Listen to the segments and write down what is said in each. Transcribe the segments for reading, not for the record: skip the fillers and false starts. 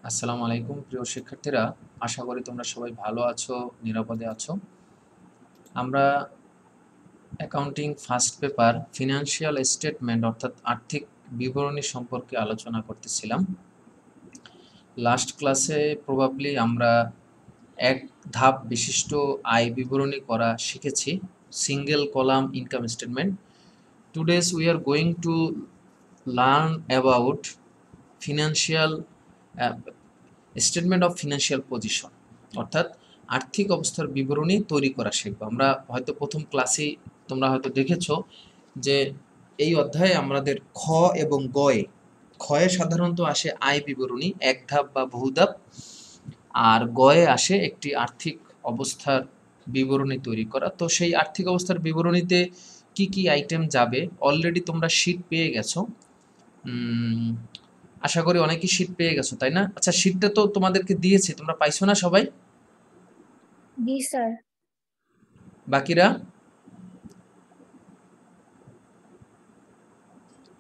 আসসালামু আলাইকুম প্রিয় শিক্ষার্থীরা, আশা করি তোমরা সবাই ভালো আছো, নিরাপদে আছো। আমরা accounting first paper financial statement অর্থাৎ আর্থিক বিবরণী সম্পর্কে আলোচনা করতেছিলাম। লাস্ট ক্লাসে প্রবাবলি আমরা এক ধাপ বিশিষ্ট আয় বিবরণী করা শিখেছি, single column income statement. Today's we are going to learn about financial statement of financial position, অর্থাৎ আর্থিক অবস্থার বিবরণী তৈরি করা শিখব। আমরা হয়তো প্রথম ক্লাসেই তোমরা হয়তো দেখেছো যে এই অধ্যায়ে আমাদের খ এবং গয়ে, খয়ে সাধারণত আসে আয় বিবরণী এক ধাপ বা বহু ধাপ, আর গয়ে আসে একটি আর্থিক অবস্থার বিবরণী তৈরি করা। তো সেই আর্থিক অবস্থার বিবরণীতে কি কি আইটেম যাবে, অলরেডি তোমরা শীট পেয়ে গেছো। আশা করি অনেকেই শীট পেয়ে গেছো, তাই না? আচ্ছা, শীটটা তো তোমাদেরকে দিয়েছে, তোমরা পাইছো না সবাই? জি স্যার। বাকিরা?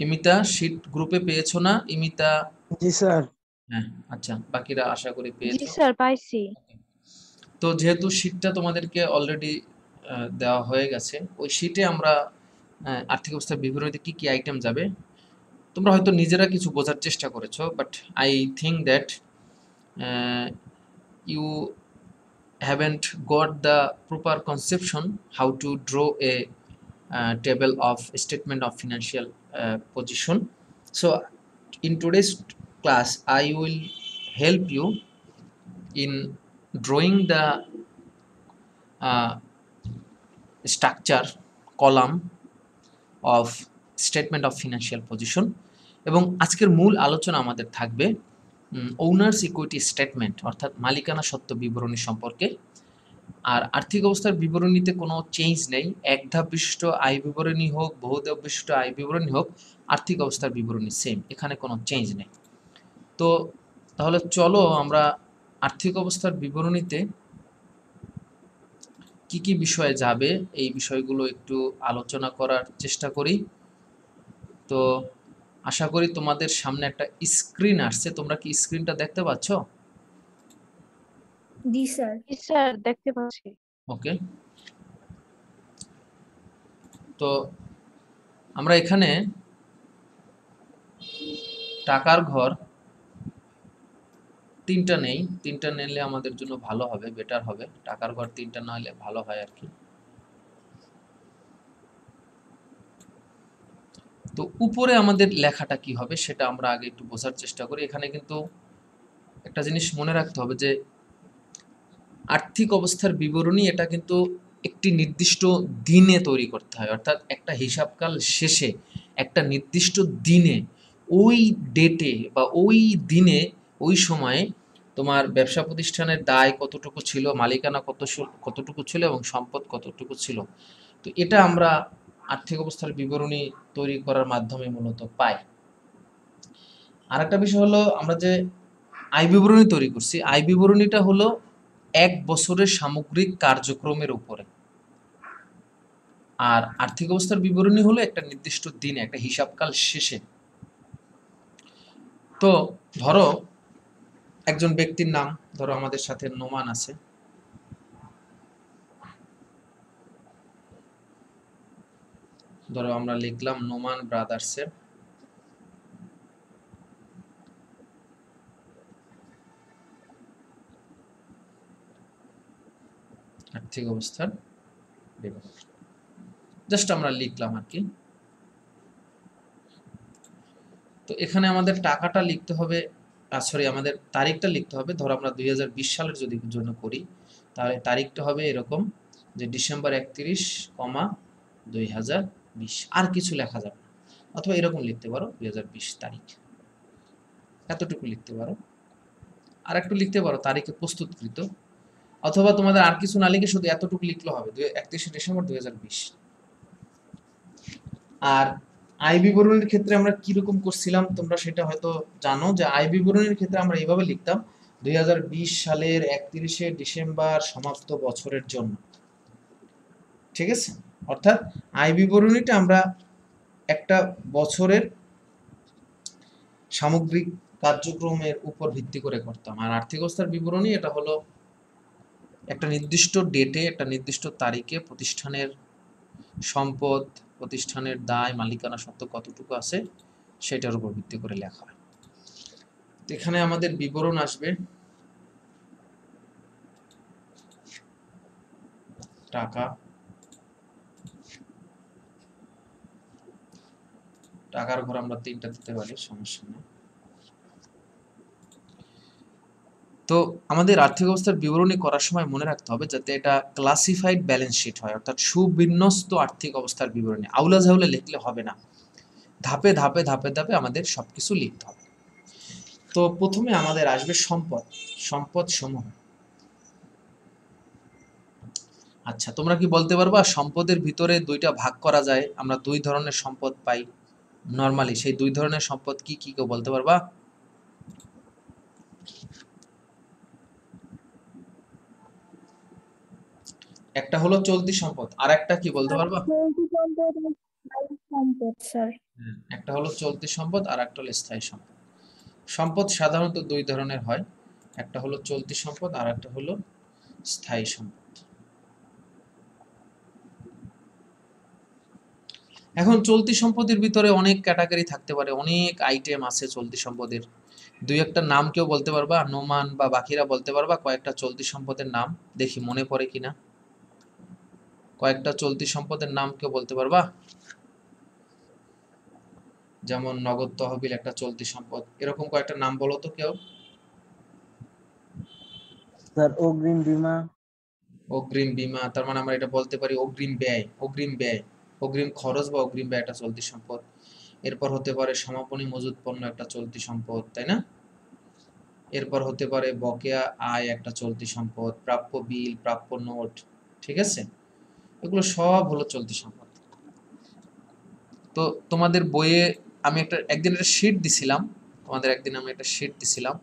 ইমিতা শীট গ্রুপে পেয়েছো না ইমিতা? জি স্যার। হ্যাঁ, আচ্ছা, বাকিরা আশা করি জি পেয়েছো। স্যার, পাইছি। তো যেহেতু শীটটা তোমাদেরকে অলরেডি দেওয়া হয়ে গেছে, ওই শীটে আমরা আর্থিক অবস্থার বিবরণীতে কি কি আইটেম যাবে তোমরা হয়তো নিজেরা কিছু বোঝার চেষ্টা করেছো, but I think that you haven't got the proper conception how to draw a table of statement of financial position. So in today's class I will help you in drawing the uh, structure column of statement of financial position, এবং আজকের মূল আলোচনা আমাদের থাকবে owners equity statement অর্থাৎ মালিকানা সত্ত্ব বিবরণী সম্পর্কে। আর আর্থিক অবস্থার বিবরণীতে কোনো চেঞ্জ নেই, এক ধাপ বিশিষ্ট আয় বিবরণী হোক, বহু ধাপ বিশিষ্ট আয় বিবরণী হোক, আর্থিক অবস্থার বিবরণী সেম, এখানে কোনো চেঞ্জ নেই। তো তাহলে চলো আমরা আর্থিক অবস্থার বিবরণীতে কি কি বিষয়ে যাবে এই বিষয়গুলো একটু আলোচনা করার চেষ্টা করি। তো আশা করি তোমাদের সামনে একটা স্ক্রিন আসছে, তোমরা কি স্ক্রিনটা দেখতে পাচ্ছ? জি স্যার। জি স্যার, দেখতে পাচ্ছি। ওকে, তো আমরা এখানে টাকার ঘর তিনটা নেই, তিনটা নিলে আমাদের জন্য ভালো হবে, বেটার হবে। টাকার ঘর তিনটা না হলে ভালো হয় আর কি। তো উপরে আমাদের লেখাটা কি হবে সেটা আমরা আগে একটু বোঝার চেষ্টা করি। এখানে কিন্তু একটা জিনিস মনে রাখতে হবে যে আর্থিক অবস্থার বিবরণী এটা কিন্তু একটি নির্দিষ্ট দিনে তৈরি করতে হয়, অর্থাৎ একটা হিসাবকাল শেষে একটা নির্দিষ্ট দিনে, ওই ডেটে বা ওই দিনে ওই সময়ে তোমার ব্যবসা প্রতিষ্ঠানের দায় কতটুকু ছিল, মালিকানা কতটুকু ছিল এবং সম্পদ কতটুকু ছিল। তো এটা আমরা আর্থিক অবস্থার বিবরণী তৈরি করার মাধ্যমে মূলত পাই। আর একটা বিষয় হলো, আমরা যে আয় বিবরণী তৈরি করছি, আয় বিবরণীটা হলো এক বছরের সামগ্রিক কার্যক্রমের উপরে, আর আর্থিক অবস্থার বিবরণী হলো একটা নির্দিষ্ট দিনে, একটা হিসাবকাল শেষে। তো ধরো একজন ব্যক্তির নাম, ধরো আমাদের সাথে নোমান আছে, ধরো আমরা লিখলাম নোমান ব্রাদার্সের আর্থিক অবস্থার বিবরণী, জাস্ট আমরা লিখলাম আর কি। তো এখানে আমাদের টাকাটা লিখতে হবে, সরি আমাদের তারিখটা লিখতে হবে। ধরো আমরা 2020 সালের যদি জন্য করি, তাহলে তারিখটা হবে এরকম যে ডিসেম্বর 31, 2020, আর কিছু লেখা যাবে না। অথবা এরকম লিখতে পারো 2020 তারিখ, এতটুকু লিখতে পারো। আর একটু লিখতে পারো তারিখে প্রস্তুতকৃত, অথবা তোমাদের আর কিছু না লিখে শুধু এতটুকু লিখলে হবে 31 ডিসেম্বর 2020। আর আয় বিবরণীর ক্ষেত্রে আমরা কিরকম করছিলাম তোমরা সেটা হয়তো জানো, যে আয় বিবরণীর ক্ষেত্রে আমরা এইভাবে লিখতাম 2020 সালের 31শে ডিসেম্বর সমাপ্ত বছরের জন্য, ঠিক আছে? অর্থাৎ আয় বিবরণীটা আমরা একটা বছরের সামগ্রিক কার্যক্রমের উপর ভিত্তি করে করতাম। আর আর্থিক অবস্থার বিবরণী এটা হলো একটা নির্দিষ্ট ডেটে, একটা নির্দিষ্ট তারিখে প্রতিষ্ঠানের সম্পদ, প্রতিষ্ঠানের দায়, মালিকানা সত্ত্ব কতটুকু আছে সেটার উপর ভিত্তি করে লেখা হয়। এখানে আমাদের বিবরণ আসবে টাকা, টাকার ঘর আমরা 3টা দিতে পারি, সমস্যা নেই। তো আমাদের আর্থিক অবস্থার বিবরণী করার সময় মনে রাখতে হবে যাতে এটা ক্লাসিফাইড ব্যালেন্স শিট হয়, অর্থাৎ সুবিন্যস্ত আর্থিক অবস্থার বিবরণী। আউলা ঝাউলা লিখলে হবে না, ধাপে ধাপে ধাপে ধাপে আমাদের সবকিছু লিখতে হবে। তো প্রথমে আমাদের আসবে সম্পদ, সম্পদ সমূহ। আচ্ছা, তোমরা কি বলতে পারবা সম্পদের ভিতরে 2টা ভাগ করা যায়, আমরা 2 ধরনের সম্পদ পাই নরমালি, সেই 2 ধরনের সম্পদ কি কি কেউ বলতে পারবা? একটা হলো চলতি সম্পদ, আর একটা কি বলতে পারবা? চলতি সম্পদ ও স্থায়ী সম্পদ স্যার। একটা হলো চলতি সম্পদ আর একটা হলো স্থায়ী সম্পদ। সম্পদ সাধারণত 2 ধরনের হয়, একটা হলো চলতি সম্পদ আর একটা হলো স্থায়ী সম্পদ। এখন চলতি সম্পদের ভিতরে অনেক ক্যাটাগরি থাকতে পারে, অনেক আইটেম আছে চলতি সম্পদের। 2-একটা নাম কেউ বলতে পারবা? নোমান বা বাকিরা বলতে পারবা কয়েকটা চলতি সম্পদের নাম? দেখি মনে পড়ে কিনা। কয়েকটা চলতি সম্পদের নাম কেউ বলতে পারবা? যেমন নগদ তহবিল একটা চলতি সম্পদ, এরকম কয়েকটা নাম বলো তো কেউ। স্যার অগ্রিম বীমা। অগ্রিম বীমা, তার মানে আমরা এটা বলতে পারি অগ্রিম ব্যয়, অগ্রিম ব্যয়, অগ্রিম খরচ বা অগ্রিম ব্যয় একটা চলতি সম্পদ। এরপর হতে পারে সমাপনী মজুত পণ্য একটা চলতি সম্পদ, তাই না? এরপর হতে পারে বকেয়া আয় একটা চলতি সম্পদ, প্রাপ্য বিল, প্রাপ্য নোট, ঠিক আছে? এগুলো সব হলো চলতি সম্পদ। তো তোমাদের বইয়ে আমি একদিন একটা শীট দিছিলাম, তোমাদের একদিন আমি একটা শীট দিছিলাম,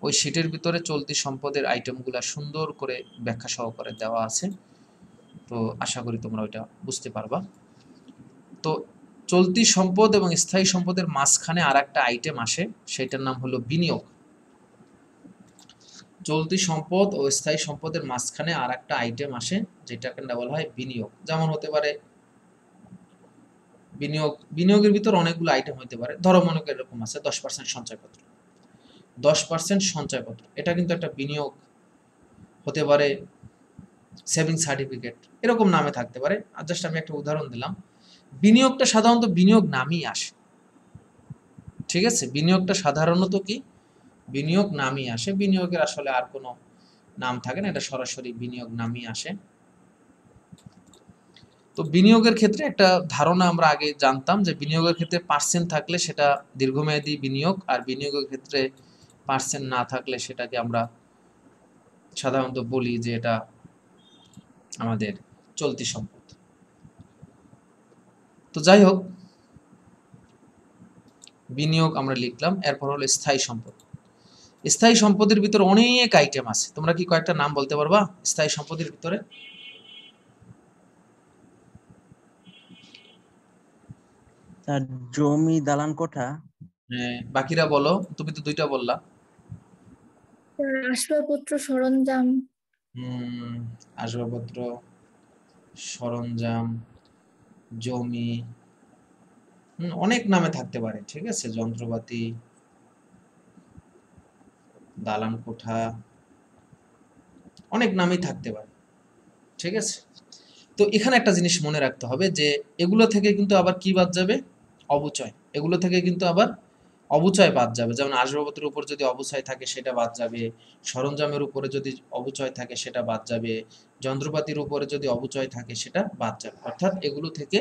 ওই শীটের ভিতরে চলতি সম্পদের আইটেমগুলো সুন্দর করে ব্যাখ্যা সহকারে দেওয়া আছে। তো আশা করি তোমরা ওইটা বুঝতে পারবা। তো চলতি সম্পদ এবং স্থায়ী সম্পদের মাঝখানে আর একটা আইটেম আসে, সেটার নাম হলো বিনিয়োগ। চলতি সম্পদ ও স্থায়ী সম্পদের মাঝখানে আর একটা আইটেম আসে যেটাকে বলা হয় বিনিয়োগ। যেমন হতে পারে বিনিয়োগের ভিতর অনেকগুলো আইটেম হতে পারে, ধরো মনে করো এরকম আছে 10% সঞ্চয়পত্র। 10% সঞ্চয়পত্র এটা কিন্তু একটা বিনিয়োগ হতে পারে, সেভিং সার্টিফিকেট এরকম নামে থাকতে পারে। আর জাস্ট আমি একটা উদাহরণ দিলাম। বিনিয়োগটা সাধারণত বিনিয়োগ নামই আসে, ঠিক আছে? বিনিয়োগটা সাধারণত কি বিনিয়োগ নামই আসে, বিনিয়োগের আসলে আর কোনো নাম থাকে না, এটা সরাসরি বিনিয়োগ নামই আসে। তো বিনিয়োগের ক্ষেত্রে একটা ধারণা আমরা আগে জানতাম যে বিনিয়োগের ক্ষেত্রে পার্সেন্ট থাকলে সেটা দীর্ঘমেয়াদী বিনিয়োগ, আর বিনিয়োগের ক্ষেত্রে পার্সেন্ট না থাকলে সেটাকে আমরা সাধারণত বলি যে এটা আমাদের চলতি সম্পদ। তো যাই হোক, বিনিয়োগ আমরা লিখলাম। এরপর হলো স্থায়ী সম্পদ। স্থায়ী সম্পদের ভিতরে অনেক আইটেম আছে, তোমরা কি কয়েকটা নাম বলতে পারবা স্থায়ী সম্পদের ভিতরে? স্যার জমি, দালান কোঠা। হ্যাঁ, বাকিরা বলো, তুমি তো 2টা বললা। স্যার আসবাবপত্র, সরঞ্জাম। হুম, আসবাবপত্র, সরঞ্জাম, জমি, অনেক নামে থাকতে পারে, ঠিক আছে? যন্ত্রপাতি, দালান কোঠা, অনেক নামই থাকতে পারে, ঠিক আছে? তো এখানে একটা জিনিস মনে রাখতে হবে যে এগুলো থেকে কিন্তু আবার কি বাদ যাবে? অবচয়। এগুলো থেকে কিন্তু আবার অবচয় বাদ যাবে। যেমন আসবাবপত্রের উপর যদি অবচয় থাকে সেটা বাদ যাবে, সরঞ্জামের উপরে যদি অবচয় থাকে সেটা বাদ যাবে, যন্ত্রপাতির উপরে যদি অবচয় থাকে সেটা বাদ যাবে। অর্থাৎ এগুলো থেকে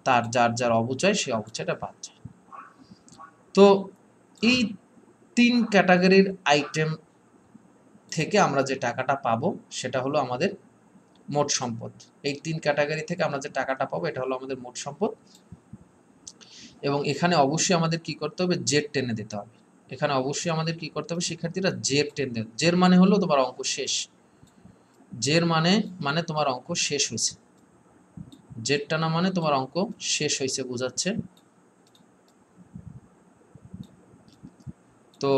তার যার যার অবচয় সেই অবচয়টা বাদ যায়। তো এই 3 ক্যাটাগরির আইটেম থেকে আমরা যে টাকাটা পাবো সেটা হলো আমাদের মোট সম্পদ। এই 3 ক্যাটাগরি থেকে আমরা যে টাকাটা পাবো এটা হলো আমাদের মোট সম্পদ। এবং এখানে অবশ্যই আমাদের কি করতে হবে? জেড টেনে দিতে হবে। এখানে অবশ্যই আমাদের কি করতে হবে শিক্ষার্থীরা? জেড টেনে দিতে। জের মানে হলো তোমার অঙ্ক শেষ। জের মানে তোমার অঙ্ক শেষ হয়েছে। জেড টানা মানে তোমার অঙ্ক শেষ হয়েছে বোঝাচ্ছে। তো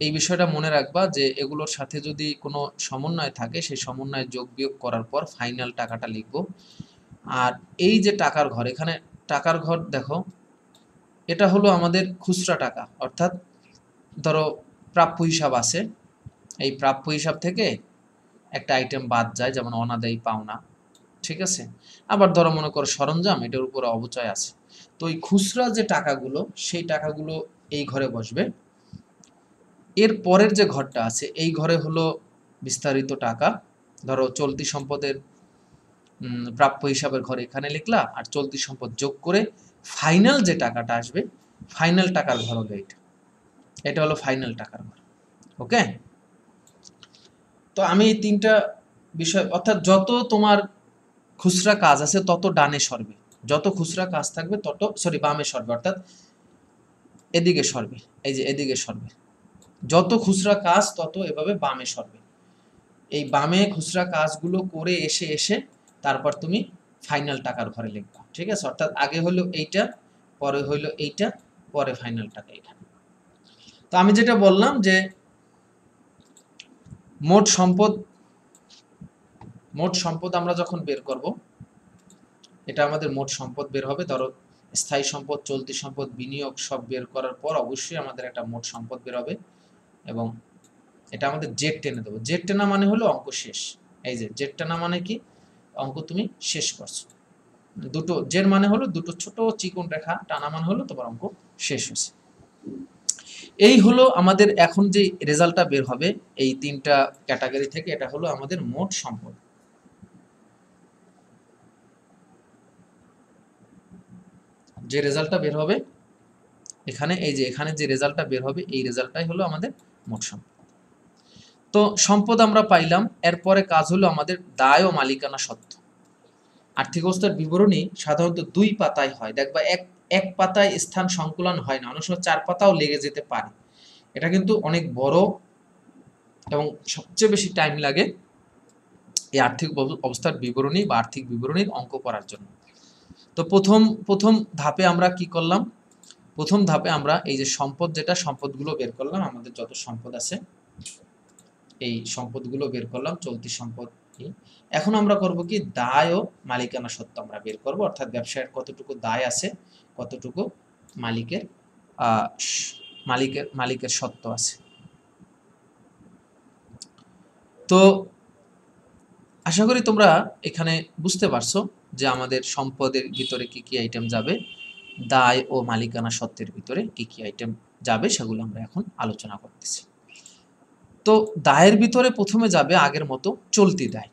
এই বিষয়টা মনে রাখবা যে এগুলোর সাথে যদি কোনো সমন্বয় থাকে সেই সমন্বয় যোগ বিয়োগ করার পর ফাইনাল টাকাটা লিখবো। আর এই যে টাকার ঘর, এখানে টাকার ঘর দেখো, এটা হলো আমাদের খুচরা টাকা, অর্থাৎ ধরো প্রাপ্য হিসাব আছে, এই প্রাপ্য হিসাব থেকে একটা আইটেম বাদ যায়, যেমন অনাদায়ী পাওনা, ঠিক আছে। আবার ধরো মনে করো সরঞ্জাম, এটার উপরে অবচয় আছে। তো এই খুচরা যে টাকাগুলো, সেই টাকাগুলো এই ঘরে বসবে। এর পরের যে ঘরটা আছে, এই ঘরে হলো বিস্তারিত টাকা, ধরো চলতি সম্পদের প্রাপ্য হিসাবের ঘরে এখানে লিখলা, আর চলতি সম্পদ যোগ করে ফাইনাল যে টাকাটা আসবে, ফাইনাল টাকার ঘর হলো এটা, এটা হলো ফাইনাল টাকার ঘর। ওকে, তো আমি এই তিনটা বিষয়, অর্থাৎ যত তোমার খুচরা কাজ আছে তত ডানে সরবে, যত খুচরা কাজ থাকবে তত বামে সরবে, অর্থাৎ এদিকে সরবে, এই যে এদিকে সরবে, যত খুচরা কাজ তত এভাবে বামে সরবে। এই বামে খুচরা কাজগুলো করে এসে এসে তারপর তুমি ফাইনাল টাকার ঘরে লিখবা, ঠিক আছে। অর্থাৎ আগে হলো এইটা, পরে হইলো এইটা, পরে ফাইনাল টাকা এখানে। তো আমি যেটা বললাম যে মোট সম্পদ আমরা যখন বের করব, এটা আমাদের মোট সম্পদ বের হবে। ধরো স্থায়ী সম্পদ, চলতি সম্পদ, বিনিয়োগ সব বের করার পর অবশ্যই আমাদের একটা মোট সম্পদ বের হবে, এবং এটা আমাদের জেড টেনে দেবো। জেড টেনা মানে হলো অঙ্ক শেষ। এই যে জেড টেনা মানে কি, অঙ্ক তুমি শেষ করছো। দুটো জেড মানে হলো দুটো ছোট চিকন রেখা টানা মানে হলো তোমার অঙ্ক শেষ হয়েছে। এই হলো আমাদের এখন যে রেজাল্টটা বের হবে এই তিনটা ক্যাটাগরি থেকে, এটা হলো আমাদের মোট সম্পদ। যে রেজাল্টটা বের হবে এখানে, এই যে এখানে যে রেজাল্টটা বের হবে, এই রেজাল্টটাই হলো আমাদের মোট সম্পদ। তো সম্পদ আমরা পাইলাম, এরপরে কাজ হলো আমাদের দায় ও মালিকানা সত্ত্ব। আর্থিক অবস্থার বিবরণী সাধারণত 2 পাতায় হয়, দেখবা এক পাতায় স্থান সংকুলন হয় না, অনেক সময় 4 পাতাও লেগে যেতে পারে। এটা কিন্তু অনেক বড় এবং সবচেয়ে বেশি টাইম লাগে এই আর্থিক অবস্থার বিবরণী বা আর্থিক বিবরণীর অঙ্ক করার জন্য। তো প্রথম ধাপে আমরা কি করলাম, প্রথম ধাপে আমরা এই যে সম্পদ, যেটা সম্পদগুলো বের করলাম, আমাদের যত সম্পদ আছে এই সম্পদগুলো বের করলাম, চলতি সম্পদ। এখন আমরা করব কি, দায় ও মালিকানা সত্ত্ব আমরা বের করব, অর্থাৎ ব্যবসায়ের কতটুকু দায় আছে, কতটুকু মালিকের মালিকের সত্ত্ব আছে। তো আশা করি তোমরা এখানে বুঝতে পারছো যে আমাদের সম্পদের ভিতরে কি কি আইটেম যাবে, দায় ও মালিকানা সত্ত্বের ভিতরে কি কি আইটেম যাবে, সেগুলো আমরা এখন আলোচনা করতেছি। তো দায়ের ভিতরে প্রথমে যাবে আগের মতো চলতি দায়।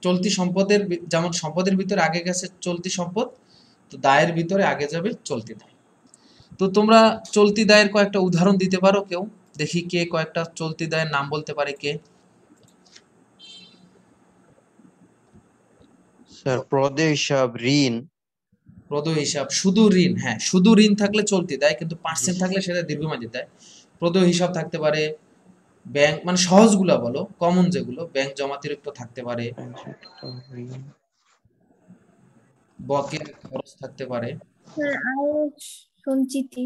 চলতি সম্পদের যেমন সম্পদের ভিতরে আগে গেছে চলতি সম্পদ, তো দায়ের ভিতরে আগে যাবে চলতি দায়। তো তোমরা চলতি দায়ের কয়েকটা উদাহরণ দিতে পারো কেউ, দেখি কে কয়েকটা চলতি দায়ের নাম বলতে পারে কে? স্যার প্রদেয় হিসাব, ঋণ। প্রদেয় হিসাব, শুধু ঋণ, হ্যাঁ শুধু ঋণ থাকলে চলতি দায়, কিন্তু পার্সেন্ট থাকলে সেটা দীর্ঘমেয়াদী দায়। প্রদেয় হিসাব থাকতে পারে, ব্যাংক মানে সহজগুলা বলো, কমন যেগুলো, ব্যাংক জমাতিরিক্ত থাকতে পারে, বকেয়া খরচ থাকতে পারে, স্যার আয় সঞ্চিতি।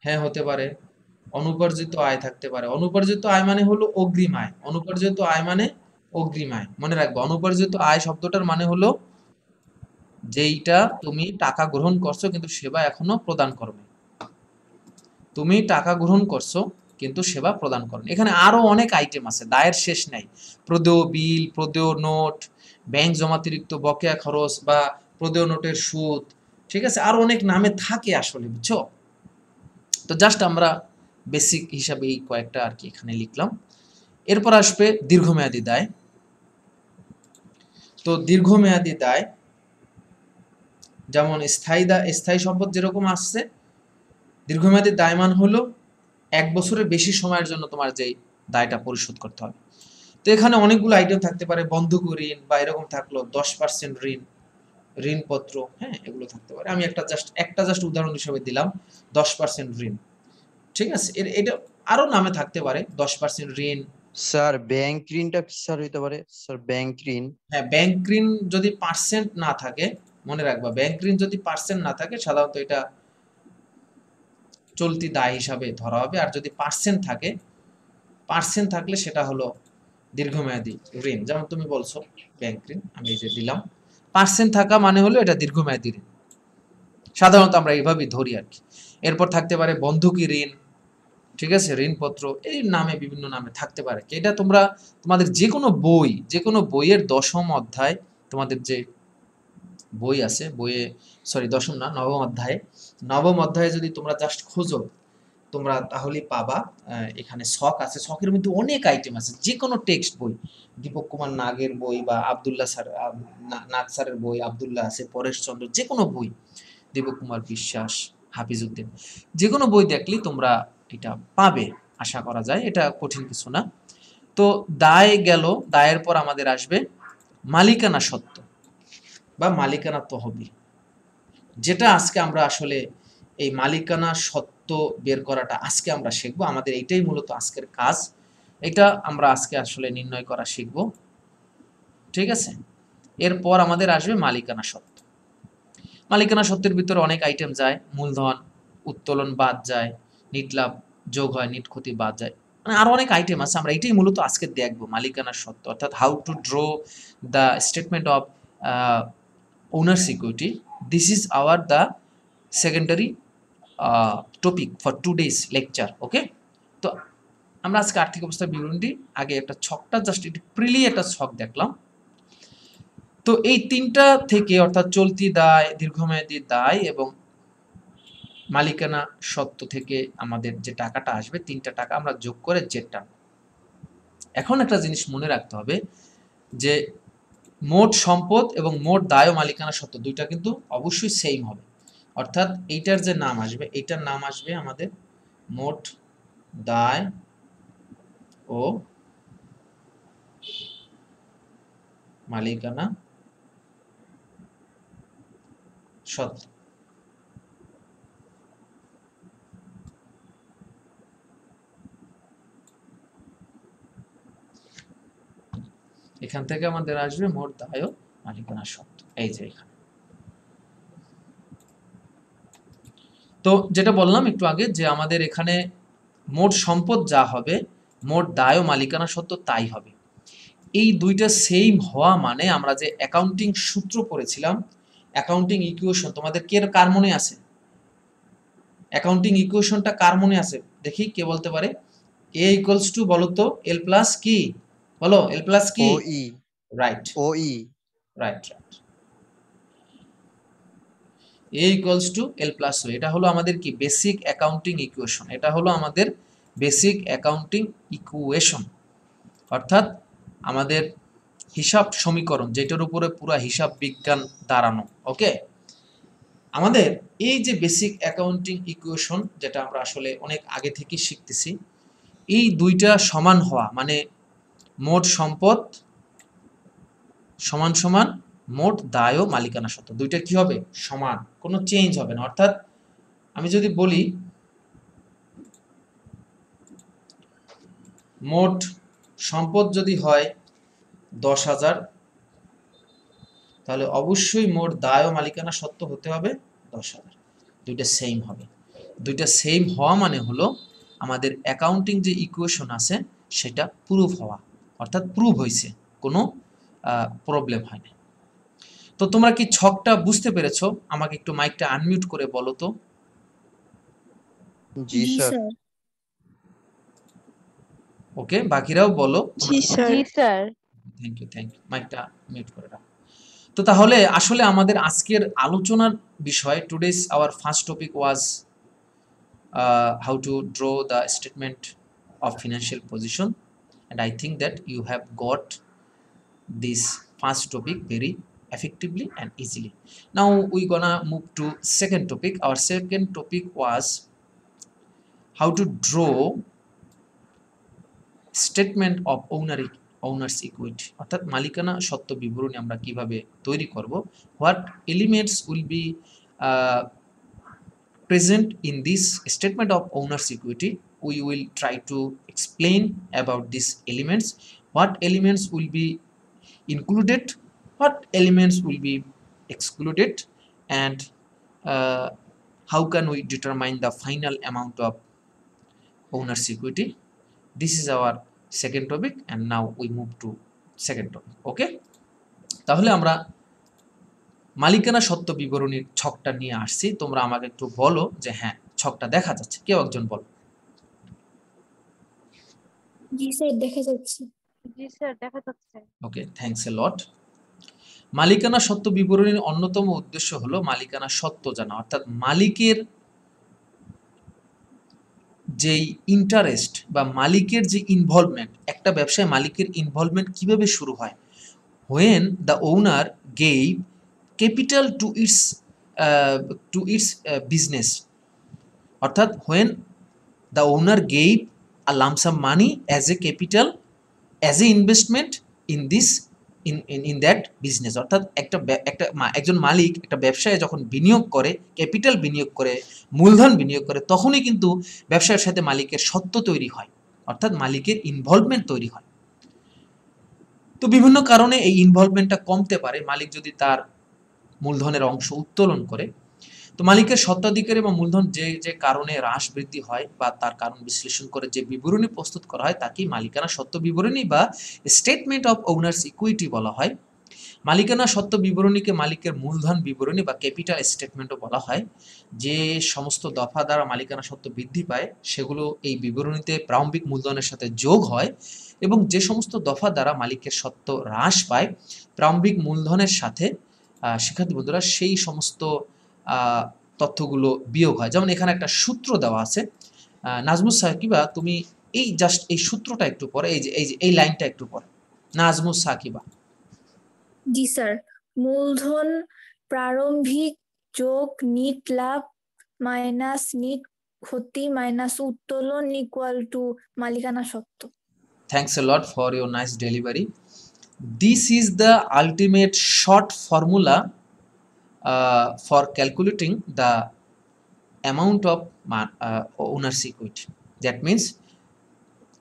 হ্যাঁ হতে পারে, অনুপার্জিত আয় থাকতে পারে। অনুপার্জিত আয় মানে হলো অগ্রিম আয়, অনুপার্জিত আয় মানে অগ্রিম আয়, মনে রাখবো। অনুপার্জিত আয় শব্দটার মানে হলো যেইটা তুমি টাকা গ্রহণ করছো কিন্তু সেবা এখনো প্রদান করবে। তুমি টাকা গ্রহণ করছো কিন্তু সেবা প্রদান করেন। এখানে আরো অনেক আইটেম আছে, দায়ের শেষ নাই। প্রদেয় বিল, প্রদেয় নোট, ব্যাংক জমাতিরিক্ত বকেয়া খরচ বা প্রদেয় নোটের সুদ, ঠিক আছে, আরো অনেক নামে থাকে আসলে, বুঝছো। তো জাস্ট আমরা বেসিক হিসাবে এই কয়েকটা আর কি এখানে লিখলাম। এরপর আসবে দীর্ঘমেয়াদী দায়। তো দীর্ঘমেয়াদী দায় যেমন স্থায়ী সম্পদ যেরকম আসছে, দীর্ঘমেয়াদী দায়মান হলো 1 বছরের বেশি সময়ের জন্য তোমার যেই দায়টা পরিশোধ করতে হবে। তো এখানে অনেকগুলো আইটেম থাকতে পারে, বন্ধক ঋণ বা এরকম থাকলো 10% ঋণ, ঋণপত্র, হ্যাঁ এগুলো থাকতে পারে। আমি একটা জাস্ট উদাহরণ হিসেবে দিলাম 10% ঋণ, ঠিক আছে। এটা আরো নামে থাকতে পারে, 10% ঋণ। স্যার ব্যাংক ঋণটা কি স্যার হইতে পারে? স্যার ব্যাংক ঋণ, হ্যাঁ ব্যাংক ঋণ যদি পার্সেন্ট না থাকে, মনে রাখবা ব্যাংক ঋণ যদি পার্সেন্ট না থাকে সাধারণত এটা চলতি দায় হিসাবে ধরা হবে। আর যদি পার্সেন্ট থাকে, পার্সেন্ট থাকলে সেটা হলো দীর্ঘমেয়াদী ঋণ। যেমন তুমি বলছো ব্যাংক ঋণ, আমি এই যে দিলাম, পার্সেন্ট থাকা মানে হলো এটা দীর্ঘমেয়াদী ঋণ। সাধারণত আমরা এইভাবেই ধরি আর কি। এরপর থাকতে পারে বন্ধকি ঋণ, ঠিক আছে, ঋণপত্র, এই নামে বিভিন্ন নামে থাকতে পারে। এটা তোমরা তোমাদের যে কোনো বইয়ের 10ম অধ্যায়, তোমাদের যে বই আছে, বইয়ে সরি 10ম না, 9ম অধ্যায়ে, 9ম অধ্যায়ে যদি তোমরা জাস্ট খোঁজো তোমরা তাহলেই পাবা। এখানে ছক আছে, ছকের মধ্যে অনেক আইটেম আছে। যে কোনো টেক্সট বই, দীপক কুমার নাগের বই বা আব্দুল্লাহ স্যার, নাগ স্যারের বই, আব্দুল্লাহ আছে, পরেশচন্দ্র, যে কোনো বই, দীপক কুমার বিশ্বাস, হাফিজউদ্দিন, যে কোনো বই দেখলেই তোমরা এটা পাবে, আশা করা যায়। এটা কঠিন কিছু না। তো দায় গেল, দায়ের পর আমাদের আসবে মালিকানা সত্ত্ব বা মালিকানা তহবিল, যেটা আজকে আমরা আসলে এই মালিকানা সত্ত্ব বের করাটা আজকে আমরা শিখব। আমাদের এইটাই মূলত আজকের কাজ, এটা আমরা আজকে আসলে নির্ণয় করা শিখব, ঠিক আছে। এরপর আমাদের আসবে মালিকানা সত্ত্ব। মালিকানা সত্ত্বের ভিতরে অনেক আইটেম যায়, মূলধন উত্তোলন বাদ যায়, নিট লাভ যোগ হয়, নিট ক্ষতি বাদ যায়, মানে আরো অনেক আইটেম আছে। আমরা এটাই মূলত আজকে দেখবো, মালিকানা সত্ত্ব, অর্থাৎ how to draw the statement of owners equity. This is our the secondary topic for today's lecture. Okay, তো আমরা আজকে আর্থিক অবস্থার বিবরণটি আগে একটা ছকটা জাস্ট একটু প্রিলি একটা ছক দেখলাম। তো এই তিনটা থেকে, অর্থাৎ চলতি দায়, দীর্ঘমেয়াদী দায় এবং মালিকানা সত্ত্ব থেকে আমাদের যে টাকাটা আসবে, তিনটা টাকা আমরা যোগ করে যেটা, এখন একটা জিনিস মনে রাখতে হবে যে মোট সম্পদ এবং মোট দায় ও মালিকানা সত্ত্ব দুইটা কিন্তু অবশ্যই সেম হবে। অর্থাৎ এইটার যে নাম আসবে, এইটার নাম আসবে আমাদের মোট দায় ও মালিকানা সত্ত্ব। এখান থেকে আমাদের আসবে মোট দায় ও মালিকানা সত্ত্ব, এই যে এখানে। তো যেটা বললাম একটু আগে, যে আমাদের এখানে মোট সম্পদ যা হবে, মোট দায় ও মালিকানা সত্ত্ব তাই হবে। এই দুইটা সেম হওয়া মানে, আমরা যে অ্যাকাউন্টিং সূত্র পড়েছিলাম, অ্যাকাউন্টিং ইকুয়েশন, তোমাদের কার মনে আছে? অ্যাকাউন্টিং ইকুয়েশনটা কার মনে আছে দেখি, কে বলতে পারে? এ ইকুয়ালস টু, বলো তো, এল প্লাস কি, বলো, এল প্লাস কি? O E, right, O E, right, right. A equals to L plus O, এটা হলো আমাদের কি বেসিক অ্যাকাউন্টিং ইকুয়েশন। এটা হলো আমাদের বেসিক অ্যাকাউন্টিং ইকুয়েশন, অর্থাৎ আমাদের হিসাব সমীকরণ, যেটার উপরে পুরো হিসাব বিজ্ঞান দাঁড়ানো। ওকে, আমাদের এই যে বেসিক অ্যাকাউন্টিং ইকুয়েশন, যেটা আমরা আসলে অনেক আগে থেকে শিখতেছি, এই দুইটা সমান হওয়া মানে মোট সম্পদ সমান সমান মোট দায় ও মালিকানা সত্ত্ব, দুইটা কি হবে? সমান, কোনো চেঞ্জ হবে না। অর্থাৎ আমি যদি বলি মোট সম্পদ যদি হয় 10,000, তাহলে অবশ্যই মোট দায় ও মালিকানা সত্ত্ব হতে হবে 10,000। দুইটা সেম হবে। দুইটা সেম হওয়া মানে হলো আমাদের অ্যাকাউন্টিং যে ইকুয়েশন আছে সেটা প্রুভ হওয়া, অর্থাৎ প্রুভ হয়েছে, কোনো প্রবলেম হয় না। তো তোমরা কি ছকটা বুঝতে পেরেছো? আমাকে একটু মাইকটা আনমিউট করে বলো তো। জি জি স্যার। স্যার। ওকে, বাকিরাও বলো। জি স্যার। জি sir. Thank you, thank you. মাইকটা মিউট করে রাখো। তো তাহলে আসলে আমাদের আজকের আলোচনার বিষয়, today's our first topic was how to draw the statement of financial position, and I think that you have got this first topic very effectively and easily. Now we gonna move to second topic. Our second topic was how to draw statement of owners equity, অর্থাৎ মালিকানা সত্ত্ব বিবরণী আমরা কিভাবে তৈরি করব, what elements will be present in this statement of owners equity. We will try to explain about these elements, what elements will be included, what elements will be excluded, and how can we determine the final amount of owner's equity? This is our second topic, and now we move to second topic. Okay, তাহলে আমরা মালিকানা সত্ত্ব বিবরণীর ছকটা নিয়ে আসছি। তোমরা আমাকে একটু বলো যে হ্যাঁ ছকটা দেখা যাচ্ছে, কেউ একজন বলো। জি স্যার দেখা যাচ্ছে। জি স্যার দেখা যাচ্ছে। ওকে, থ্যাঙ্কস এ লট। মালিকানা সত্ত্ব বিবরণীর অন্যতম উদ্দেশ্য হলো মালিকানা সত্ত্ব জানা, অর্থাৎ মালিকের যেই ইন্টারেস্ট বা মালিকের যে ইনভলভমেন্ট, একটা ব্যবসায় মালিকের ইনভলভমেন্ট কিভাবে শুরু হয়। when the owner gave capital to its business, অর্থাৎ when the owner gave a lump sum money as a capital, as a investment in this in that business, অর্থাৎ একজন মালিক একটা ব্যবসায় যখন বিনিয়োগ করে, ক্যাপিটাল বিনিয়োগ করে, মূলধন বিনিয়োগ করে, তখনই কিন্তু ব্যবসার সাথে মালিকের সত্ত্ব তৈরি হয়, অর্থাৎ মালিকের ইনভলভমেন্ট তৈরি হয়। তো বিভিন্ন কারণে এই ইনভলভমেন্টটা কমতে পারে। মালিক যদি তার মূলধনের অংশ উত্তোলন করে, তো মালিকের স্বত্বাধিকার এবং মূলধন যে যে কারণে হ্রাস বৃদ্ধি হয় বা তার কারণ বিশ্লেষণ করে যে বিবরণী প্রস্তুত করা হয় তাকেই মালিকানা সত্ত্ব বিবরণী বা স্টেটমেন্ট অফ ওনার্স ইকুইটি বলা হয়। মালিকানা সত্ত্ব বিবরণীকে মালিকের মূলধন বিবরণী বা ক্যাপিটাল স্টেটমেন্টও বলা হয়। যে সমস্ত দফা দ্বারা মালিকানা সত্ত্ব বৃদ্ধি পায় সেগুলো এই বিবরণীতে প্রারম্ভিক মূলধনের সাথে যোগ হয়, এবং যে সমস্ত দফা দ্বারা মালিকের সত্ত্ব হ্রাস পায় প্রারম্ভিক মূলধনের সাথে শিক্ষার্থী বন্ধুরা সেই সমস্ত তথ্যগুলো বিয়োগ হয়। যেমন এখানে একটা সূত্র দেওয়া আছে, নাজমুস সাকিবা তুমি এই জাস্ট এই সূত্রটা একটু পরে, এই লাইনটা একটু পরে, নাজমুস সাকিবা। জি স্যার, মূলধন প্রারম্ভিক যোগ নিট লাভ মাইনাস নিট ক্ষতি মাইনাস উত্তোলন ইকুয়াল টু মালিকানা সত্ত্ব। Thanks a lot for your nice delivery. This is the ultimate short formula for calculating the amount of owner's equity. That means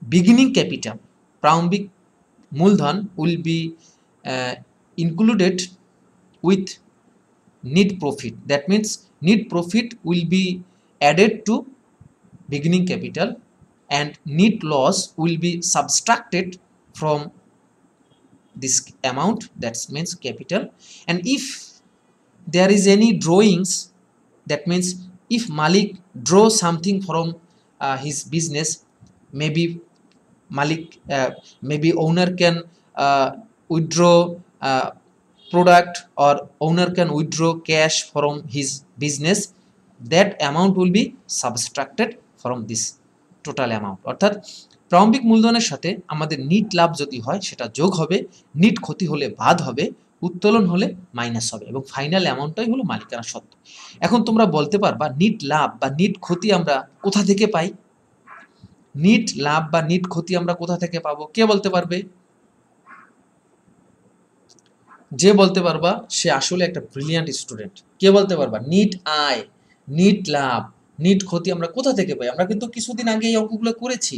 beginning capital, প্রারম্ভিক মূলধন will be included with net profit. That means net profit will be added to beginning capital, and net loss will be subtracted from this amount, that means capital. And if there is any drawings, that means if Malik draw something from his business, maybe Malik maybe owner can withdraw product, or owner can withdraw cash from his business, that amount will be subtracted from this total amount. অর্থাৎ প্রারম্ভিক মূলধনের সাথে আমাদের NEET লাভ যদি হয় সেটা যোগ হবে, নিট ক্ষতি হলে বাদ হবে, উত্তোলন হলে মাইনাস হবে, এবং ফাইনাল অ্যামাউন্টটাই হলো মালিকানা সত্ত্ব। এখন তোমরা বলতে পারবা নিট লাভ বা নিট ক্ষতি আমরা কোথা থেকে পাই? নিট লাভ বা নিট ক্ষতি আমরা কোথা থেকে পাবো? কে বলতে পারবে? যে বলতে পারবা সে আসলে একটা ব্রিলিয়ান্ট স্টুডেন্ট। কে বলতে পারবা নিট আয়, নিট লাভ, নিট ক্ষতি আমরা কোথা থেকে পাই? আমরা কিন্তু কিছুদিন আগে এই অঙ্কগুলো করেছি,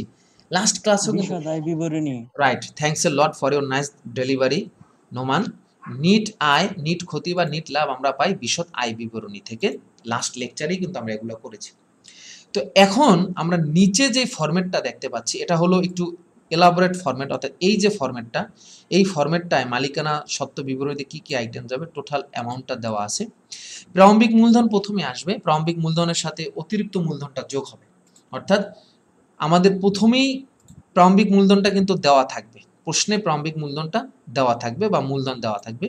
লাস্ট ক্লাসে। বিশদ আয় বিবরণী। Right, thanks a lot for your nice delivery Noman. Net আয়, নিট ক্ষতি বা নিট লাভ আমরা পাই বিশদ আয় বিবরণী থেকে। লাস্ট লেকচারেই কিন্তু আমরা এগুলো করেছি। তো এখন আমরা নিচে যে ফরম্যাটটা দেখতে পাচ্ছি এটা হলো একটু এলাবোরেট ফরম্যাট, অর্থাৎ এই যে ফরম্যাটটা, এই ফরম্যাটটায় মালিকানা সত্ত্ব বিবরণীতে কি কি আইটেম যাবে টোটাল অ্যামাউন্টটা দেওয়া আছে। প্রারম্ভিক মূলধন প্রথমে আসবে, প্রারম্ভিক মূলধনের সাথে অতিরিক্ত মূলধনটা যোগ হবে, অর্থাৎ আমাদের প্রথমেই প্রারম্ভিক মূলধনটা কিন্তু দেওয়া থাকবে, প্রশ্নে প্রারম্ভিক মূলধনটা দেওয়া থাকবে বা মূলধন দেওয়া থাকবে।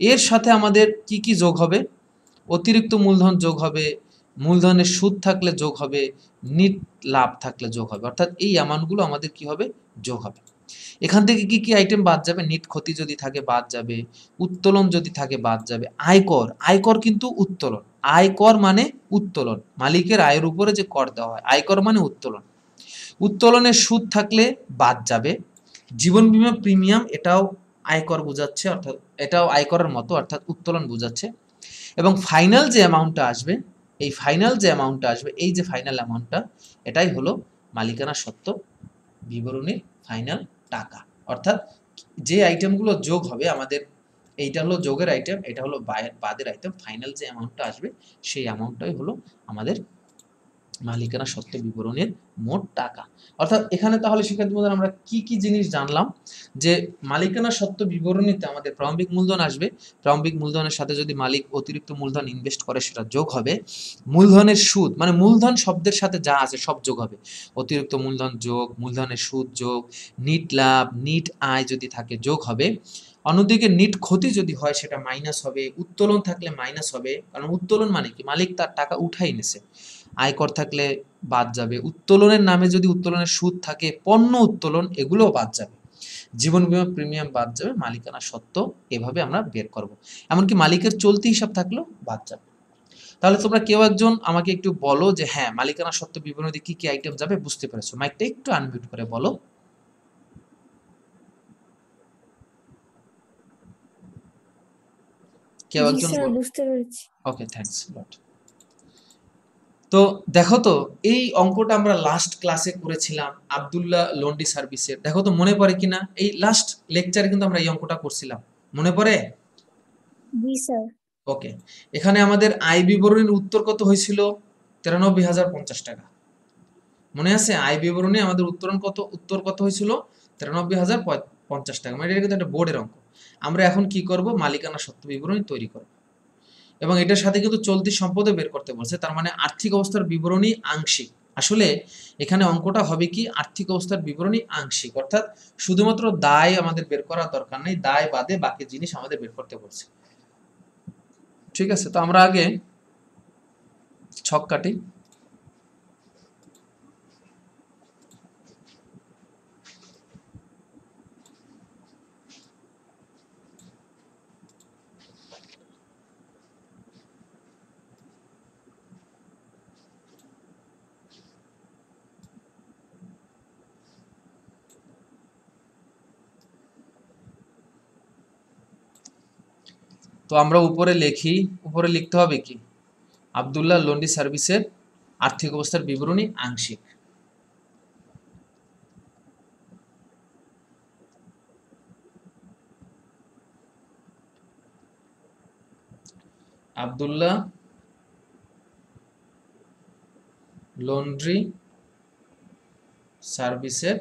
এর সাথে আমাদের কি কি যোগ হবে? অতিরিক্ত মূলধন যোগ হবে, মূলধনের সুদ থাকলে যোগ হবে, নিট লাভ থাকলে যোগ হবে, অর্থাৎ এই অ্যামাউন্টগুলো আমাদের কি হবে? যোগ হবে। এখান থেকে কি কি আইটেম বাদ যাবে? নিট ক্ষতি যদি থাকে বাদ যাবে, উত্তোলন যদি থাকে বাদ যাবে, আয়কর, আয়কর কিন্তু উত্তোলন, আয়কর মানে উত্তোলন, মালিকের আয়ের উপরে যে কর দেওয়া হয়, আয়কর মানে উত্তোলন। উত্তোলনের সুদ থাকলে বাদ যাবে, জীবন বীমা প্রিমিয়াম এটাও আয়কর বোঝাচ্ছে, অর্থাৎ এটাও আয়করের মতো, অর্থাৎ উত্তোলন বোঝাচ্ছে। এবং ফাইনাল যে অ্যামাউন্টটা আসবে, এই ফাইনাল যে অ্যামাউন্টটা আসবে, এই যে ফাইনাল অ্যামাউন্টটা, এটাই হলো মালিকানা সত্ত্ব বিবরণীর ফাইনাল টাকা। অর্থাৎ যে আইটেমগুলো যোগ হবে আমাদের এইটা হলো যোগের আইটেম, এটা হলো বাদের আইটেম, ফাইনাল যে অ্যামাউন্টটা আসবে সেই অ্যামাউন্টটাই হলো আমাদের মালিকানা সত্ত্ব বিবরণীর মোট টাকা। অর্থাৎ এখানে তাহলে শিক্ষার্থী বন্ধুরা আমরা কি কি জিনিস জানলাম, যে মালিকানা সত্ত্ব বিবরণীতে আমাদের প্রারম্ভিক মূলধন আসবে, প্রারম্ভিক মূলধনের সাথে যদি মালিক অতিরিক্ত মূলধন ইনভেস্ট করে সেটা যোগ হবে, মূলধনের সুদ মানে মূলধন শব্দের সাথে যা আছে সব যোগ হবে, অতিরিক্ত মূলধন যোগ, মূলধনের সুদ যোগ, নিট লাভ নিট আয় যদি থাকে যোগ হবে, অন্যদিকে নিট ক্ষতি যদি হয় সেটা মাইনাস হবে, উত্তোলন থাকলে মাইনাস হবে, কারণ উত্তোলন মানে কি মালিক তার টাকা উঠাই নিছে, আয়কর থাকলে বাদ যাবে, উত্তোলনের নামে যদি উত্তোলনের সুদ থাকে, পণ্য উত্তোলন এগুলোও বাদ যাবে, জীবন বীমা প্রিমিয়াম বাদ যাবে, মালিকানা সত্ত্ব এভাবে আমরা বের করব। এমনকি মালিকের চলতি হিসাব থাকলেও বাদ যাবে। তাহলে তোমরা কেউ একজন আমাকে একটু বলো যে হ্যাঁ মালিকানা সত্ত্ব বিবরণীতে কি কি আইটেম যাবে বুঝতে পেরেছো? মাইকটা একটু আনমিউট করে বলো। কেউ জি একজন স্যার, বুঝতে পেরেছি। ওকে, থ্যাঙ্কস লট। তো দেখো তো এই অঙ্কটা আমরা লাস্ট ক্লাসে করেছিলাম আব্দুল্লাহ লন্ডি সার্ভিসের, দেখো তো মনে পড়ে কিনা, এই লাস্ট লেকচারে কিন্তু আমরা এই অঙ্কটা করছিলাম, মনে পড়ে? জি স্যার। ওকে, এখানে আমাদের আয় বিবরণীর উত্তর কত হয়েছিল? 93,050 টাকা। মনে আছে আয় বিবরণী আমাদের উত্তর কত হয়েছিল? 93,050 টাকা। মানে এটা কিন্তু একটা বোর্ডের অঙ্ক। আমরা এখন কি করব, মালিকানা সত্ত্ব বিবরণী তৈরি করব এবং এটার সাথে কিন্তু চলতি সম্পদও বের করতে বলছে, তার মানে আর্থিক অবস্থার বিবরণী আংশিক। আসলে এখানে অঙ্কটা হবে কি, আর্থিক অবস্থার বিবরণী আংশিক, অর্থাৎ শুধুমাত্র দায় আমাদের বের করার দরকার নেই, দায় বাদে বাকি জিনিস আমাদের বের করতে বলছে। ঠিক আছে, তো আমরা আগে ছক কাটি। তো আমরা উপরে লিখি, উপরে লিখতে হবে কি, আব্দুল্লাহ লন্ডি সার্ভিসের আর্থিক অবস্থার বিবরণী আংশিক। আব্দুল্লাহ লন্ড্রি সার্ভিসের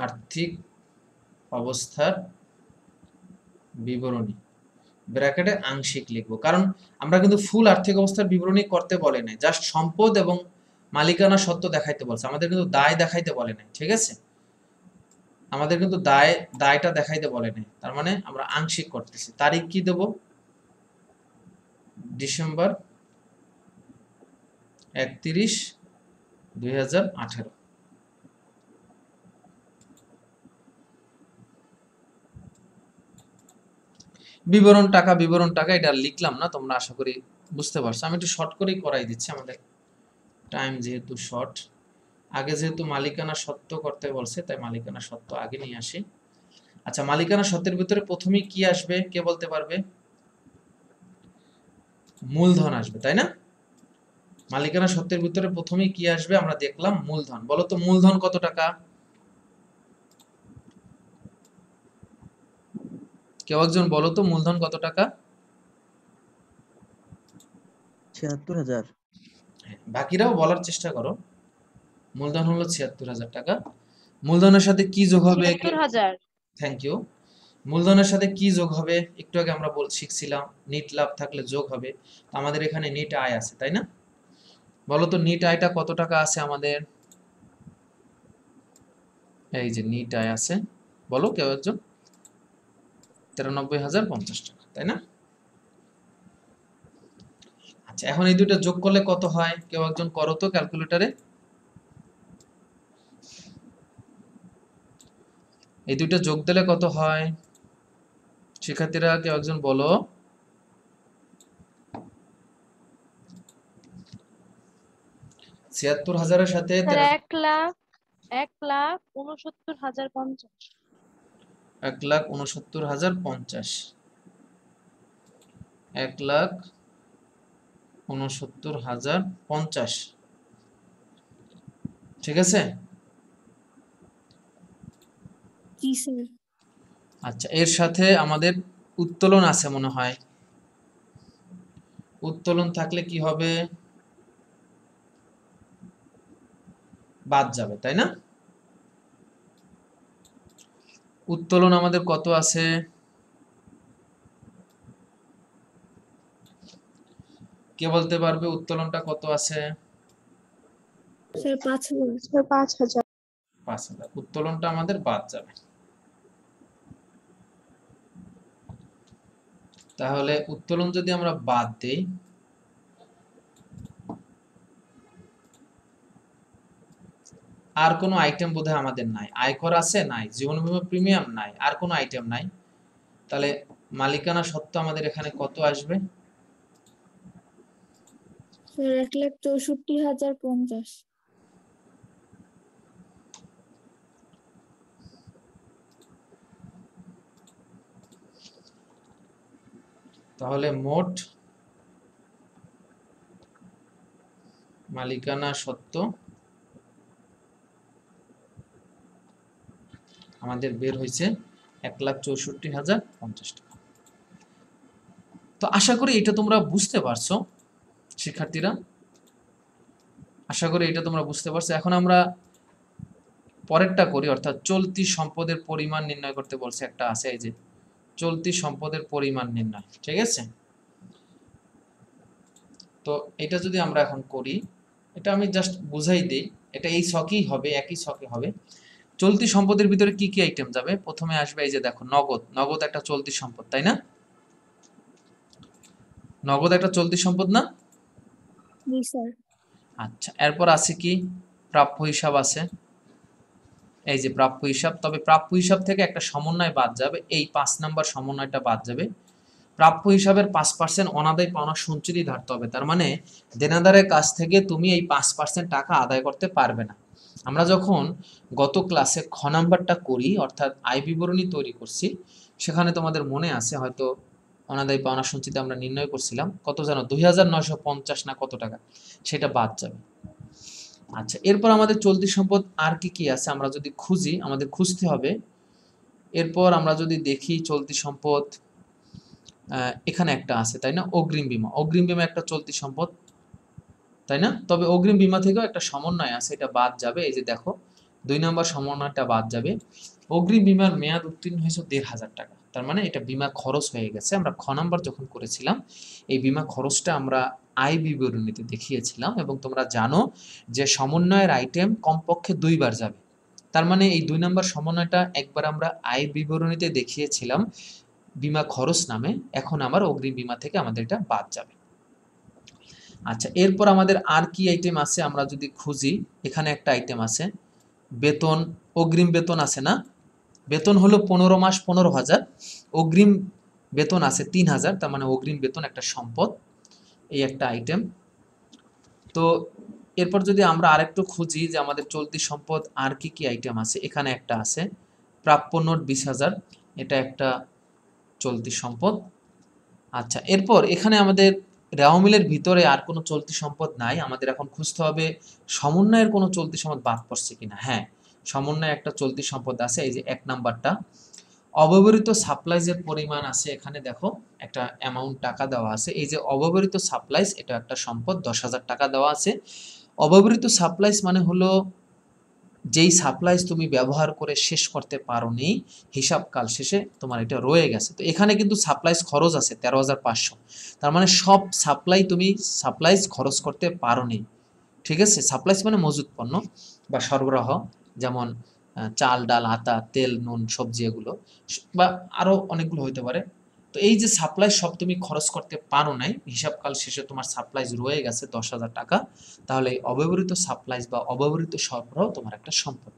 আর্থিক অবস্থার বিবরণী, ব্র্যাকেটে আংশিক লিখবো, কারণ আমরা কিন্তু ফুল আর্থিক অবস্থার বিবরণী করতে বলে নাই, জাস্ট সম্পদ এবং মালিকানা সত্ত্ব দেখাইতে বলছে, আমাদের কিন্তু দায় দেখাইতে বলে নাই। ঠিক আছে, আমাদের কিন্তু দায়টা দেখাইতে বলে নাই, তার মানে আমরা আংশিক করতেছি। তারিখ কি দেব, ডিসেম্বর 31, 2018। বিবরণ টাকা এটা লিখলাম না, তোমরা আশা করি বুঝতে পারছো। আমি একটু শর্ট করেই করাই দিচ্ছি, আমাদের টাইম যেহেতু শর্ট। আগে যেহেতু মালিকানা সত্ত্ব করতে বলছে তাই মালিকানা সত্ত্ব আগে নিয়ে আসি। আচ্ছা, মালিকানা সত্ত্বের ভিতরে প্রথমেই কি আসবে কে বলতে পারবে? মূলধন আসবে, তাই না? মালিকানা সত্ত্বের ভিতরে প্রথমেই কি আসবে আমরা দেখলাম, মূলধন। বলো তো মূলধন কত টাকা? কেউ একজন বলো তো মূলধন কত টাকা? 76,000। বাকিরাও বলার চেষ্টা করো। মূলধন হলো 76,000 টাকা। মূলধনের সাথে কি যোগ হবে? 76,000। Thank you. মূলধনের সাথে কি যোগ হবে? একটু আগে আমরা শিখছিলাম নিট লাভ থাকলে যোগ হবে, আমাদের এখানে নিট আয় আছে, তাই না? বলো তো নিট আয়টা কত টাকা আছে আমাদের? এই যে নিট আয় আছে, বলো কেউ একজন। 93,050 টাকা, তাই না? আচ্ছা, এখন এই দুটো যোগ করলে কত হয় কেউ একজন করো তো ক্যালকুলেটরে। এই দুটো যোগ দিলে কত হয় শিক্ষার্থীরা কেউ একজন বলো। 76,000-এর সাথে স্যার 1,69,050। 1,69,050, 1,69,050, ঠিক আছে? জি স্যার। আচ্ছা, এর সাথে আমাদের উত্তোলন আছে মনে হয়। উত্তোলন থাকলে কি হবে? বাদ যাবে, তাই না? উত্তোলন আমাদের কত আছে? কে বলতে পারবে উত্তোলনটা কত আছে? স্যার 5,000। স্যার 5,000। 5,000। উত্তোলনটা আমাদের বাদ যাবে। তাহলে উত্তোলন যদি আমরা বাদ দেই, আর কোনো আইটেম বোধহয় আমাদের নাই। আয়কর আছে? নাই। জীবন বীমা প্রিমিয়াম? নাই। আর কোনো আইটেম নাই। তাহলে মালিকানা সত্ত্ব আমাদের এখানে কত আসবে? স্যার 1,64,050। তাহলে মোট মালিকানা সত্ত্ব আমাদের বের হয়েছে 1,64,050 টাকা। তো আশা করি এটা তোমরা বুঝতে পারছো শিক্ষার্থীরা। আশা করি এটা তোমরা বুঝতে পারছো। এখন আমরা পরেরটা করি, অর্থাৎ চলতি সম্পদের পরিমাণ নির্ণয় করতে বলছে। একটা আছে, এই যে চলতি সম্পদের পরিমাণ নির্ণয়, ঠিক আছে? তো এটা যদি আমরা এখন করি, এটা আমি জাস্ট বুঝাই দিই, এটা এই ছকেই হবে, একই ছকে হবে। চলতি সম্পদের ভিতরে কি কি আইটেম যাবে? প্রথমে আসবে এই যে দেখো নগদ। নগদ একটা চলতি সম্পদ, তাই না? নগদ একটা চলতি সম্পদ না? জি স্যার। আচ্ছা, এরপর আছে কি? প্রাপ্য হিসাব আছে, এই যে প্রাপ্য হিসাব। তবে প্রাপ্য হিসাব থেকে একটা সমন্বয় বাদ যাবে, এই 5 নাম্বার সমন্বয়টা বাদ যাবে। প্রাপ্য হিসাবের 5% অনাদায় পাওনা সঞ্চিতই ধারতে হবে। তার মানে দেনাদারের কাছ থেকে তুমি এই 5% টাকা আদায় করতে পারবে না। আমরা যখন গত ক্লাসে খ নাম্বারটা করি, অর্থাৎ আয় বিবরণী তৈরি করছি, সেখানে তোমাদের মনে আছে হয়তো অনাদায় পাওনা সঞ্চিত আমরা নির্ণয় করছিলাম কত জানো? 2,950 না কত টাকা, সেটা বাদ যাবে। আচ্ছা, এরপর আমাদের চলতি সম্পদ আর কি কি আছে আমরা যদি খুঁজি, আমাদের খুঁজতে হবে। এরপর আমরা যদি দেখি চলতি সম্পদ এখানে একটা আছে, তাই না? অগ্রিম বীমা। অগ্রিম বীমা একটা চলতি সম্পদ, তাই না? তবে অগ্রিম বীমা থেকেও একটা সমন্বয় আছে, এটা বাদ যাবে। এই যে দেখো 2 নম্বর সমন্বয়টা বাদ যাবে। অগ্রিম বীমার মেয়াদ উত্তীর্ণ হয়েছে 1,500 টাকা, তার মানে এটা বীমা খরচ হয়ে গেছে। আমরা খ নাম্বার যখন করেছিলাম, এই বীমা খরচটা আমরা আয় বিবরণীতে দেখিয়েছিলাম, এবং তোমরা জানো যে সমন্বয়ের আইটেম কমপক্ষে 2 বার যাবে। তার মানে এই 2 নম্বর সমন্বয়টা একবার আমরা আয় বিবরণীতে দেখিয়েছিলাম বীমা খরচ নামে, এখন আমার অগ্রিম বীমা থেকে আমাদের এটা বাদ যাবে। আচ্ছা, এরপর আমাদের আর কি আইটেম আছে আমরা যদি খুঁজি, এখানে একটা আইটেম আছে বেতন। অগ্রিম বেতন আছে না? বেতন হলো 15 মাস 15,000, অগ্রিম বেতন আছে 3,000, তার মানে অগ্রিম বেতন একটা সম্পদ, এই একটা আইটেম। তো এরপর যদি আমরা আরেকটু খুঁজি যে আমাদের চলতি সম্পদ আর কি কি আইটেম আছে, এখানে একটা আছে প্রাপ্য নোট 20,000, এটা একটা চলতি সম্পদ। আচ্ছা, এরপর এখানে আমাদের রেওয়া মিলের ভিতরে আর কোনো চলতি সম্পদ নাই। আমাদের এখন খুঁজতে হবে সমন্বয়ের কোনো চলতি সম্পদ বাদ পড়ছে কিনা। হ্যাঁ, সমন্বয়ে একটা চলতি সম্পদ আছে, এই যে 1 নাম্বারটা। অব্যবহৃত সাপ্লাইজের পরিমাণ আছে, এখানে দেখো একটা অ্যামাউন্ট টাকা দেওয়া আছে। এই যে অব্যবহৃত সাপ্লাইজ, এটা একটা সম্পদ, 10,000 টাকা দেওয়া আছে। অব্যবহৃত সাপ্লাইজ মানে হলো যেই সাপ্লাইজ তুমি ব্যবহার করে শেষ করতে পারোনি, হিসাবকাল শেষে তোমার এটা রয়ে গেছে। তো এখানে কিন্তু সাপ্লাইজ খরচ আছে 13,500, তার মানে সব সাপ্লাইজ খরচ করতে পারোনি, ঠিক আছে? সাপ্লাইজ মানে মজুত পণ্য বা সরবরাহ, যেমন চাল, ডাল, আটা, তেল, নুন, সবজি, এগুলো বা আরও অনেকগুলো হতে পারে। তো এই যে সাপ্লাই সব তুমি খরচ করতে পারো নাই, হিসাবকাল শেষে তোমার সাপ্লাইজ রয়ে গেছে 10,000 টাকা, তাহলে এই অব্যবহৃত সাপ্লাইজ বা অব্যবহৃত সরবরাহ তোমার একটা সম্পদ।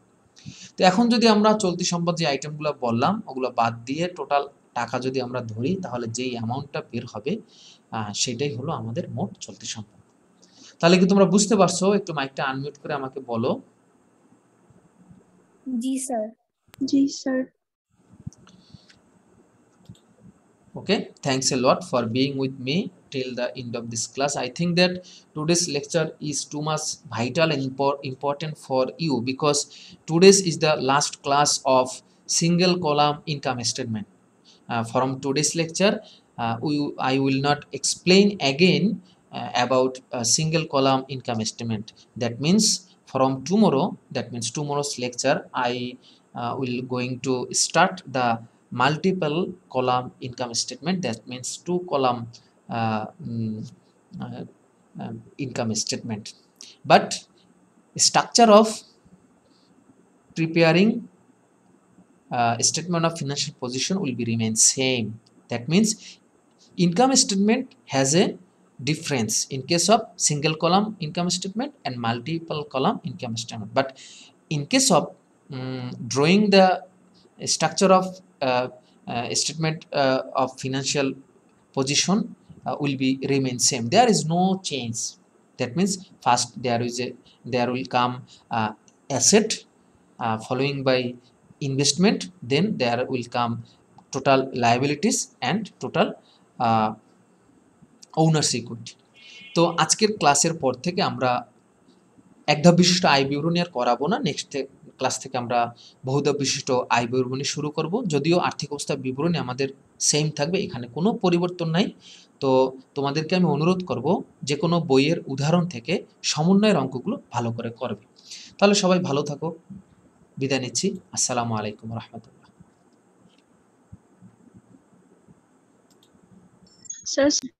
তো এখন যদি আমরা চলতি সম্পদ যে আইটেমগুলো বললাম ওগুলো বাদ দিয়ে টোটাল টাকা যদি আমরা ধরি, তাহলে যেই অ্যামাউন্টটা বের হবে সেটাই হলো আমাদের মোট চলতি সম্পদ। তাহলে কি তোমরা বুঝতে পারছো? একটু মাইকটা আনমিউট করে আমাকে বলো। জি স্যার। জি sir. Okay, thanks a lot for being with me till the end of this class. I think that today's lecture is too much vital and important for you, because today's is the last class of single column income statement. From today's lecture, I will not explain again about a single column income statement. That means from tomorrow, that means tomorrow's lecture, I will going to start the multiple column income statement. That means 2 column uh, mm, uh, income statement. But structure of preparing statement of financial position will be remain same. That means income statement has a difference in case of single column income statement and multiple column income statement. But in case of drawing the structure of statement of financial position will be remain same. There is no change. That means first there will come asset, following by investment, then there will come total liabilities and total owners equity. তো আজকের ক্লাসের পর থেকে আমরা একধাপ বিশিষ্ট আয় বিবরণী আর করাবো না। নেক্সট ক্লাস থেকে আমরা বহুধাপ বিশিষ্ট আয় বিবরণী শুরু করব। যদিও আর্থিক অবস্থা বিবরণী আমাদের সেম থাকবে, এখানে কোনো পরিবর্তন নাই। তো তোমাদেরকে আমি অনুরোধ করব যে কোনো বইয়ের উদাহরণ থেকে সমন্বয়ের অঙ্কগুলো ভালো করে করবে। তাহলে সবাই ভালো থাকো, বিদায় নিচ্ছি। আসসালামু আলাইকুম রহমতুল্লাহ। স্যার